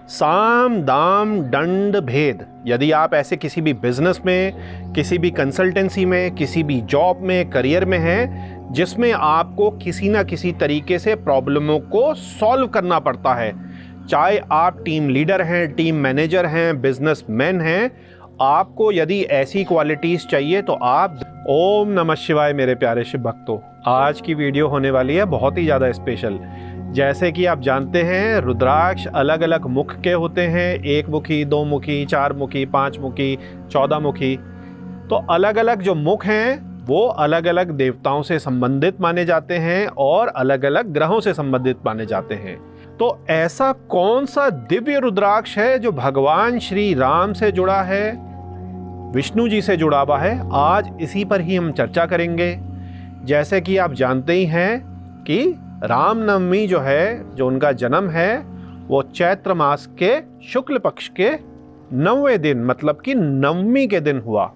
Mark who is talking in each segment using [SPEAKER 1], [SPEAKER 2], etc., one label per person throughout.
[SPEAKER 1] साम दाम दंड भेद। यदि आप ऐसे किसी भी बिजनेस में, किसी भी कंसल्टेंसी में, किसी भी जॉब में, करियर में हैं जिसमें आपको किसी ना किसी तरीके से प्रॉब्लमों को सॉल्व करना पड़ता है, चाहे आप टीम लीडर हैं, टीम मैनेजर हैं, बिजनेसमैन हैं, आपको यदि ऐसी क्वालिटीज़ चाहिए तो आप ओम नमः शिवाय। मेरे प्यारे शिव भक्तों, आज की वीडियो होने वाली है बहुत ही ज़्यादा स्पेशल। जैसे कि आप जानते हैं, रुद्राक्ष अलग अलग मुख के होते हैं, एक मुखी, दो मुखी, चार मुखी, पांच मुखी, 14 मुखी। तो अलग अलग जो मुख हैं वो अलग अलग देवताओं से संबंधित माने जाते हैं और अलग अलग ग्रहों से संबंधित माने जाते हैं। तो ऐसा कौन सा दिव्य रुद्राक्ष है जो भगवान श्री राम से जुड़ा है, विष्णु जी से जुड़ा हुआ है? आज इसी पर ही हम चर्चा करेंगे। जैसे कि आप जानते ही हैं कि रामनवमी जो है, जो उनका जन्म है, वो चैत्र मास के शुक्ल पक्ष के 9वें दिन, मतलब कि नवमी के दिन हुआ।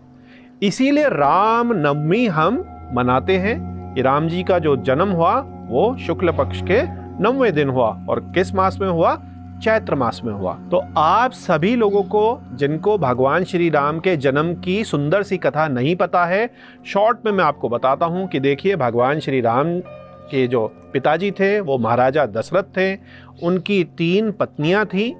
[SPEAKER 1] इसीलिए राम नवमी हम मनाते हैं कि राम जी का जो जन्म हुआ वो शुक्ल पक्ष के 9वें दिन हुआ। और किस मास में हुआ? चैत्र मास में हुआ। तो आप सभी लोगों को जिनको भगवान श्री राम के जन्म की सुंदर सी कथा नहीं पता है, शॉर्ट में मैं आपको बताता हूँ कि देखिए, भगवान श्री राम के जो पिताजी थे वो महाराजा दशरथ थे। उनकी 3 पत्नियां थीं।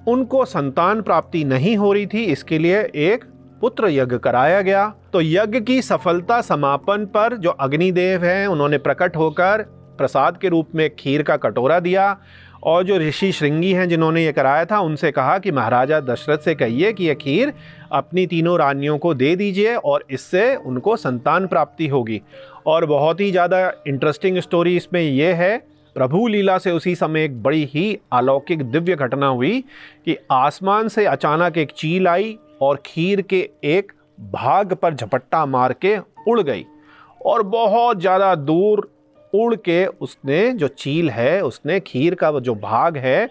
[SPEAKER 1] उनको संतान प्राप्ति नहीं हो रही थी, इसके लिए एक पुत्र यज्ञ कराया गया। तो यज्ञ की सफलता समापन पर जो अग्निदेव हैं उन्होंने प्रकट होकर प्रसाद के रूप में खीर का कटोरा दिया। और जो ऋषि श्रृंगी हैं जिन्होंने ये कराया था, उनसे कहा कि महाराजा दशरथ से कहिए कि यह खीर अपनी तीनों रानियों को दे दीजिए और इससे उनको संतान प्राप्ति होगी। और बहुत ही ज़्यादा इंटरेस्टिंग स्टोरी इसमें यह है, प्रभु लीला से उसी समय एक बड़ी ही अलौकिक दिव्य घटना हुई कि आसमान से अचानक एक चील आई और खीर के एक भाग पर झपट्टा मार के उड़ गई। और बहुत ज़्यादा दूर उड़ के उसने, जो चील है, उसने खीर का जो भाग है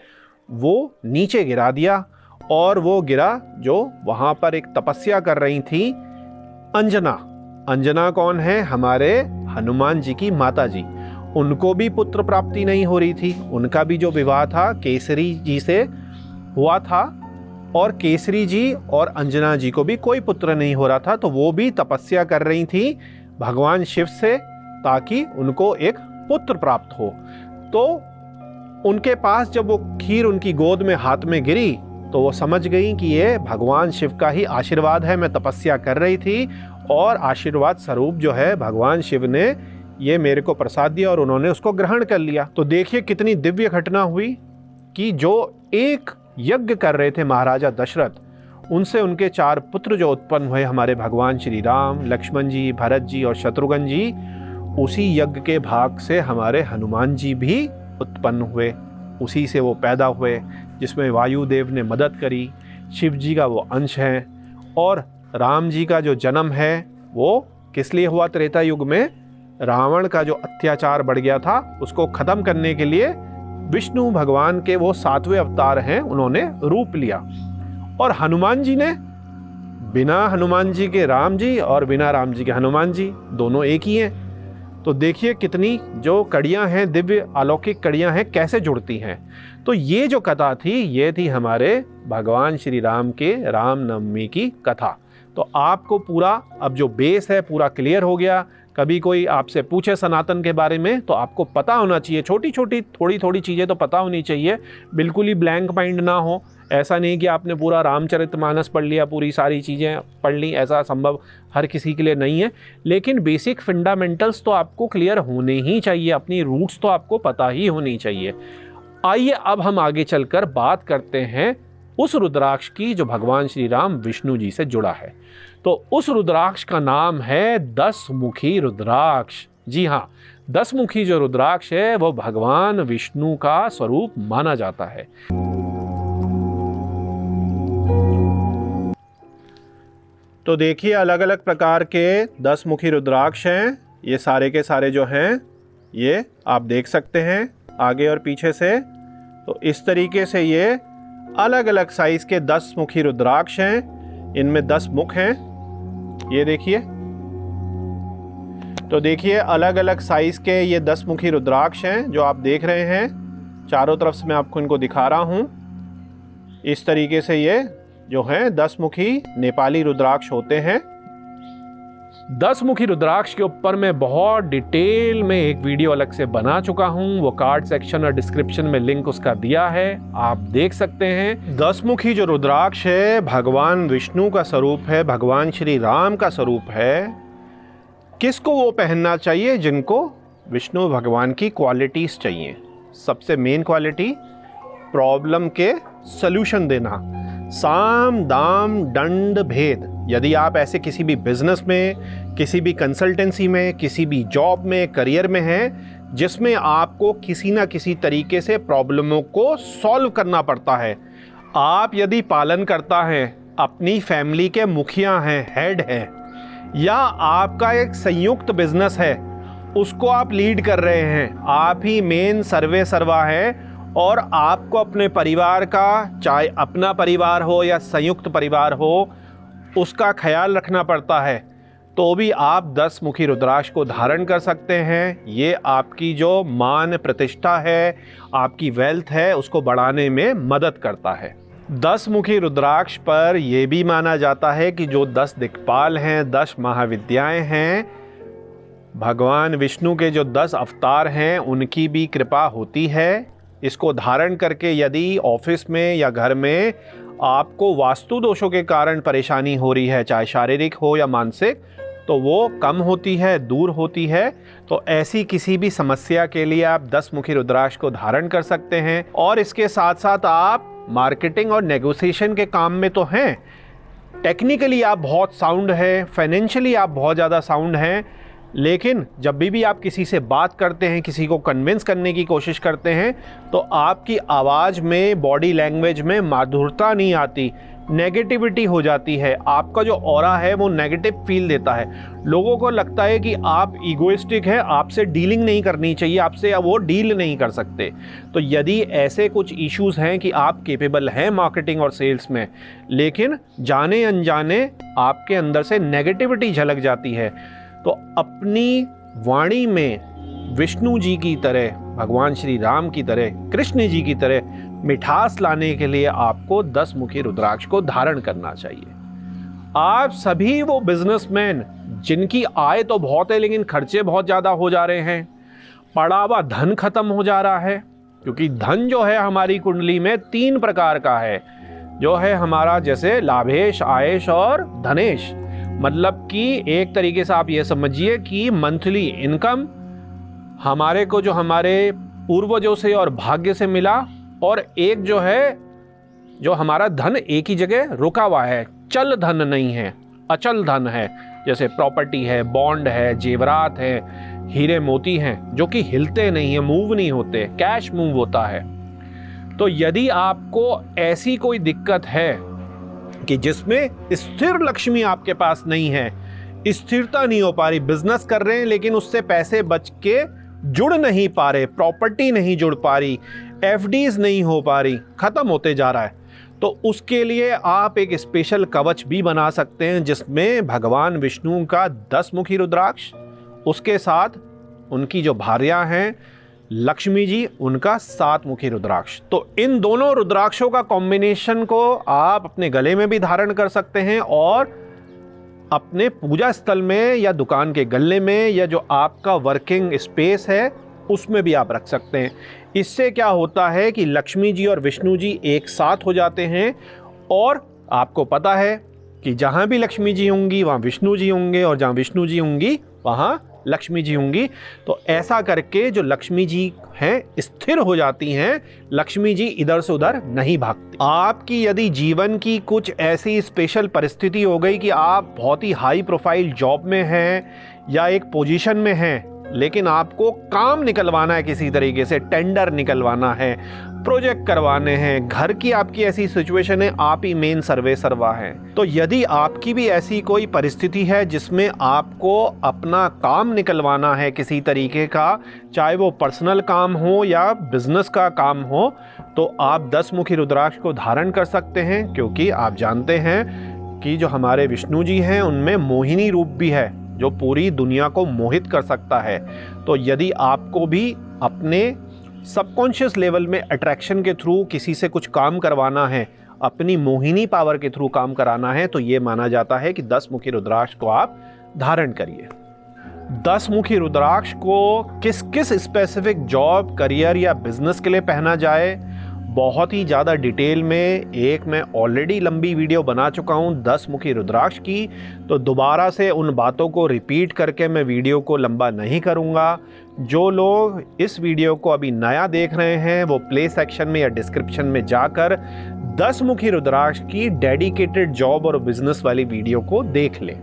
[SPEAKER 1] वो नीचे गिरा दिया। और वो गिरा जो वहाँ पर एक तपस्या कर रही थी अंजना। अंजना कौन है? हमारे हनुमान जी की माता जी। उनको भी पुत्र प्राप्ति नहीं हो रही थी। उनका भी जो विवाह था केसरी जी से हुआ था और केसरी जी और अंजना जी को भी कोई पुत्र नहीं हो रहा था। तो वो भी तपस्या कर रही थी भगवान शिव से ताकि उनको एक पुत्र प्राप्त हो। तो उनके पास जब वो खीर उनकी गोद में हाथ में गिरी तो वो समझ गई कि ये भगवान शिव का ही आशीर्वाद है। मैं तपस्या कर रही थी और आशीर्वाद स्वरूप जो है भगवान शिव ने ये मेरे को प्रसाद दिया और उन्होंने उसको ग्रहण कर लिया। तो देखिए कितनी दिव्य घटना हुई कि जो एक यज्ञ कर रहे थे महाराजा दशरथ, उनसे उनके 4 पुत्र जो उत्पन्न हुए, हमारे भगवान श्री राम, लक्ष्मण जी, भरत जी और शत्रुघ्न जी, उसी यज्ञ के भाग से हमारे हनुमान जी भी उत्पन्न हुए। उसी से वो पैदा हुए जिसमें वायुदेव ने मदद करी। शिव जी का वो अंश है। और राम जी का जो जन्म है वो किस लिए हुआ? त्रेता युग में रावण का जो अत्याचार बढ़ गया था उसको खत्म करने के लिए विष्णु भगवान के वो 7वें अवतार हैं, उन्होंने रूप लिया। और हनुमान जी ने, बिना हनुमान जी के राम जी और बिना राम जी के हनुमान जी, दोनों एक ही हैं। तो देखिए कितनी जो कड़ियां हैं, दिव्य अलौकिक कड़ियां हैं, कैसे जुड़ती हैं। तो ये जो कथा थी, ये थी हमारे भगवान श्री राम के रामनवमी की कथा। तो आपको पूरा अब जो बेस है पूरा क्लियर हो गया। कभी कोई आपसे पूछे सनातन के बारे में तो आपको पता होना चाहिए, छोटी छोटी थोड़ी थोड़ी चीज़ें तो पता होनी चाहिए, बिल्कुल ही ब्लैंक माइंड ना हो। ऐसा नहीं कि आपने पूरा रामचरितमानस पढ़ लिया, पूरी सारी चीज़ें पढ़ ली, ऐसा संभव हर किसी के लिए नहीं है। लेकिन बेसिक फंडामेंटल्स तो आपको क्लियर होने ही चाहिए, अपनी रूट्स तो आपको पता ही होनी चाहिए। आइए अब हम आगे चलकर बात करते हैं उस रुद्राक्ष की जो भगवान श्री राम विष्णु जी से जुड़ा है। तो उस रुद्राक्ष का नाम है 10 मुखी रुद्राक्ष। जी हाँ, 10 मुखी जो रुद्राक्ष है वो भगवान विष्णु का स्वरूप माना जाता है। तो देखिए अलग अलग प्रकार के 10 मुखी रुद्राक्ष हैं। ये सारे के सारे जो हैं ये आप देख सकते हैं आगे और पीछे से। तो इस तरीके से ये अलग अलग साइज के 10 मुखी रुद्राक्ष हैं। इनमें 10 मुख हैं, ये देखिए। तो देखिए अलग अलग साइज के ये 10 मुखी रुद्राक्ष हैं जो आप देख रहे हैं। चारों तरफ से मैं आपको इनको दिखा रहा हूँ। इस तरीके से ये जो है 10 मुखी नेपाली रुद्राक्ष होते हैं। 10 मुखी रुद्राक्ष के ऊपर मैं बहुत डिटेल में एक वीडियो अलग से बना चुका हूं, वो कार्ड सेक्शन और डिस्क्रिप्शन में लिंक उसका दिया है, आप देख सकते हैं। 10 मुखी जो रुद्राक्ष है भगवान विष्णु का स्वरूप है, भगवान श्री राम का स्वरूप है। किसको वो पहनना चाहिए? जिनको विष्णु भगवान की क्वालिटीज चाहिए। सबसे मेन क्वालिटी प्रॉब्लम के सल्यूशन देना, साम दाम दंड भेद। यदि आप ऐसे किसी भी बिजनेस में, किसी भी कंसल्टेंसी में, किसी भी जॉब में, करियर में हैं जिसमें आपको किसी ना किसी तरीके से प्रॉब्लमों को सॉल्व करना पड़ता है, आप यदि पालन करता है, अपनी फैमिली के मुखिया हैं, हेड हैं, या आपका एक संयुक्त बिजनेस है उसको आप लीड कर रहे हैं, आप ही मेन सर्वे सर्वा हैं और आपको अपने परिवार का, चाहे अपना परिवार हो या संयुक्त परिवार हो, उसका ख्याल रखना पड़ता है, तो भी आप 10 मुखी रुद्राक्ष को धारण कर सकते हैं। ये आपकी जो मान प्रतिष्ठा है, आपकी वेल्थ है, उसको बढ़ाने में मदद करता है। 10 मुखी रुद्राक्ष पर यह भी माना जाता है कि जो 10 दिक्पाल हैं, 10 महाविद्याएं हैं, भगवान विष्णु के जो 10 अवतार हैं, उनकी भी कृपा होती है। इसको धारण करके यदि ऑफिस में या घर में आपको वास्तु दोषों के कारण परेशानी हो रही है, चाहे शारीरिक हो या मानसिक, तो वो कम होती है, दूर होती है। तो ऐसी किसी भी समस्या के लिए आप 10 मुखी रुद्राक्ष को धारण कर सकते हैं। और इसके साथ साथ आप मार्केटिंग और नेगोशिएशन के काम में तो हैं, टेक्निकली आप बहुत साउंड है, फाइनेंशियली आप बहुत ज़्यादा साउंड हैं, लेकिन जब भी आप किसी से बात करते हैं, किसी को कन्विंस करने की कोशिश करते हैं, तो आपकी आवाज़ में, बॉडी लैंग्वेज में माधुरता नहीं आती, नेगेटिविटी हो जाती है। आपका जो ऑरा है वो नेगेटिव फील देता है, लोगों को लगता है कि आप ईगोइस्टिक हैं, आपसे डीलिंग नहीं करनी चाहिए, आपसे वो डील नहीं कर सकते। तो यदि ऐसे कुछ इश्यूज़ हैं कि आप केपेबल हैं मार्केटिंग और सेल्स में, लेकिन जाने अनजाने आपके अंदर से नेगेटिविटी झलक जाती है, तो अपनी वाणी में विष्णु जी की तरह, भगवान श्री राम की तरह, कृष्ण जी की तरह मिठास लाने के लिए आपको 10 मुखी रुद्राक्ष को धारण करना चाहिए। आप सभी वो बिजनेसमैन जिनकी आय तो बहुत है लेकिन खर्चे बहुत ज़्यादा हो जा रहे हैं, पड़ा हुआ धन खत्म हो जा रहा है, क्योंकि धन जो है हमारी कुंडली में 3 प्रकार का है, जो है हमारा जैसे लाभेश, आयेश और धनेश। मतलब कि एक तरीके से आप ये समझिए कि मंथली इनकम हमारे को जो हमारे पूर्वजों से और भाग्य से मिला, और एक जो है जो हमारा धन एक ही जगह रुका हुआ है, चल धन नहीं है, अचल धन है, जैसे प्रॉपर्टी है, बॉन्ड है, जेवरात है, हीरे मोती हैं, जो कि हिलते नहीं है, मूव नहीं होते, कैश मूव होता है। तो यदि आपको ऐसी कोई दिक्कत है कि जिसमें स्थिर लक्ष्मी आपके पास नहीं है, स्थिरता नहीं हो पा रही, बिजनेस कर रहे हैं लेकिन उससे पैसे बच के जुड़ नहीं पा रहे, प्रॉपर्टी नहीं जुड़ पा रही, एफडीज नहीं हो पा रही, खत्म होते जा रहा है, तो उसके लिए आप एक स्पेशल कवच भी बना सकते हैं जिसमें भगवान विष्णु का 10 मुखी रुद्राक्ष, उसके साथ उनकी जो भार्या हैं लक्ष्मी जी, उनका 7 मुखी रुद्राक्ष। तो इन दोनों रुद्राक्षों का कॉम्बिनेशन को आप अपने गले में भी धारण कर सकते हैं और अपने पूजा स्थल में या दुकान के गल्ले में या जो आपका वर्किंग स्पेस है उसमें भी आप रख सकते हैं। इससे क्या होता है कि लक्ष्मी जी और विष्णु जी एक साथ हो जाते हैं, और आपको पता है कि जहाँ भी लक्ष्मी जी होंगी वहाँ विष्णु जी होंगे, और जहाँ विष्णु जी होंगी वहाँ लक्ष्मी जी होंगी। तो ऐसा करके जो लक्ष्मी जी हैं स्थिर हो जाती हैं, लक्ष्मी जी इधर से उधर नहीं भागती। आपकी यदि जीवन की कुछ ऐसी स्पेशल परिस्थिति हो गई कि आप बहुत ही हाई प्रोफाइल जॉब में हैं या एक पोजीशन में हैं, लेकिन आपको काम निकलवाना है, किसी तरीके से टेंडर निकलवाना है, प्रोजेक्ट करवाने हैं, घर की आपकी ऐसी सिचुएशन है, आप ही मेन सर्वे सर्वा हैं, तो यदि आपकी भी ऐसी कोई परिस्थिति है जिसमें आपको अपना काम निकलवाना है किसी तरीके का, चाहे वो पर्सनल काम हो या बिजनेस का काम हो, तो आप 10 मुखी रुद्राक्ष को धारण कर सकते हैं। क्योंकि आप जानते हैं कि जो हमारे विष्णु जी हैं उनमें मोहिनी रूप भी है जो पूरी दुनिया को मोहित कर सकता है। तो यदि आपको भी अपने सबकॉन्शियस लेवल में अट्रैक्शन के थ्रू किसी से कुछ काम करवाना है, अपनी मोहिनी पावर के थ्रू काम कराना है, तो ये माना जाता है कि 10 मुखी रुद्राक्ष को आप धारण करिए। 10 मुखी रुद्राक्ष को किस किस स्पेसिफिक जॉब, करियर या बिजनेस के लिए पहना जाए, बहुत ही ज़्यादा डिटेल में एक मैं ऑलरेडी लंबी वीडियो बना चुका हूँ 10 मुखी रुद्राक्ष की, तो दोबारा से उन बातों को रिपीट करके मैं वीडियो को लंबा नहीं करूँगा। जो लोग इस वीडियो को अभी नया देख रहे हैं वो प्ले सेक्शन में या डिस्क्रिप्शन में जाकर 10 मुखी रुद्राक्ष की डेडिकेटेड जॉब और बिजनेस वाली वीडियो को देख लें।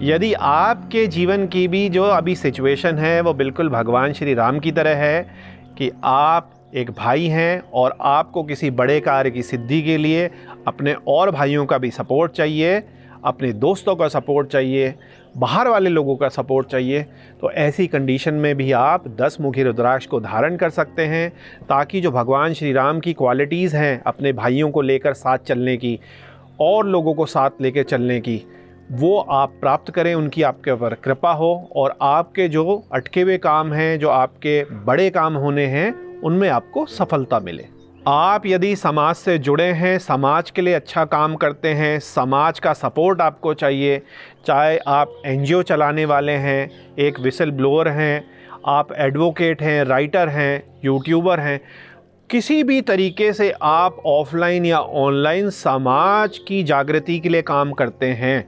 [SPEAKER 1] यदि आपके जीवन की भी जो अभी सिचुएशन है वो बिल्कुल भगवान श्री राम की तरह है कि आप एक भाई हैं और आपको किसी बड़े कार्य की सिद्धि के लिए अपने और भाइयों का भी सपोर्ट चाहिए, अपने दोस्तों का सपोर्ट चाहिए, बाहर वाले लोगों का सपोर्ट चाहिए, तो ऐसी कंडीशन में भी आप 10 मुखी रुद्राक्ष को धारण कर सकते हैं, ताकि जो भगवान श्री राम की क्वालिटीज़ हैं अपने भाइयों को लेकर साथ चलने की और लोगों को साथ लेकर चलने की, वो आप प्राप्त करें, उनकी आपके ऊपर कृपा हो और आपके जो अटके हुए काम हैं, जो आपके बड़े काम होने हैं, उनमें आपको सफलता मिले। आप यदि समाज से जुड़े हैं, समाज के लिए अच्छा काम करते हैं, समाज का सपोर्ट आपको चाहिए, चाहे आप एनजीओ चलाने वाले हैं, एक विसल ब्लोअर हैं, आप एडवोकेट हैं, राइटर हैं, यूट्यूबर हैं, किसी भी तरीके से आप ऑफलाइन या ऑनलाइन समाज की जागृति के लिए काम करते हैं,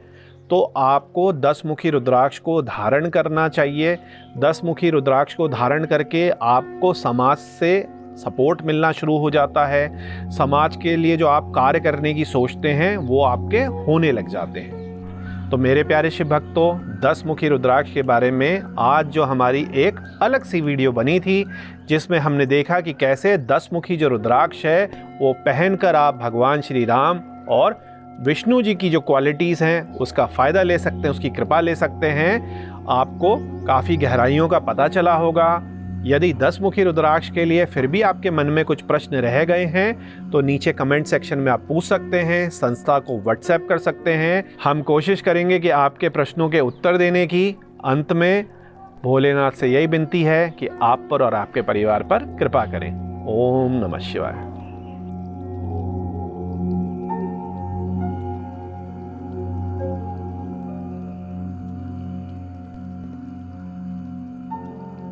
[SPEAKER 1] तो आपको 10 मुखी रुद्राक्ष को धारण करना चाहिए। 10 मुखी रुद्राक्ष को धारण करके आपको समाज से सपोर्ट मिलना शुरू हो जाता है। समाज के लिए जो आप कार्य करने की सोचते हैं वो आपके होने लग जाते हैं। तो मेरे प्यारे शिव भक्तों, 10 मुखी रुद्राक्ष के बारे में आज जो हमारी एक अलग सी वीडियो बनी थी, जिसमें हमने देखा कि कैसे 10 मुखी जो रुद्राक्ष है वो पहनकर आप भगवान श्री राम और विष्णु जी की जो क्वालिटीज़ हैं उसका फ़ायदा ले सकते हैं, उसकी कृपा ले सकते हैं। आपको काफ़ी गहराइयों का पता चला होगा। यदि 10 मुखी रुद्राक्ष के लिए फिर भी आपके मन में कुछ प्रश्न रह गए हैं तो नीचे कमेंट सेक्शन में आप पूछ सकते हैं, संस्था को व्हाट्सएप कर सकते हैं। हम कोशिश करेंगे कि आपके प्रश्नों के उत्तर देने की। अंत में भोलेनाथ से यही विनती है कि आप पर और आपके परिवार पर कृपा करें। ओम नमः शिवाय।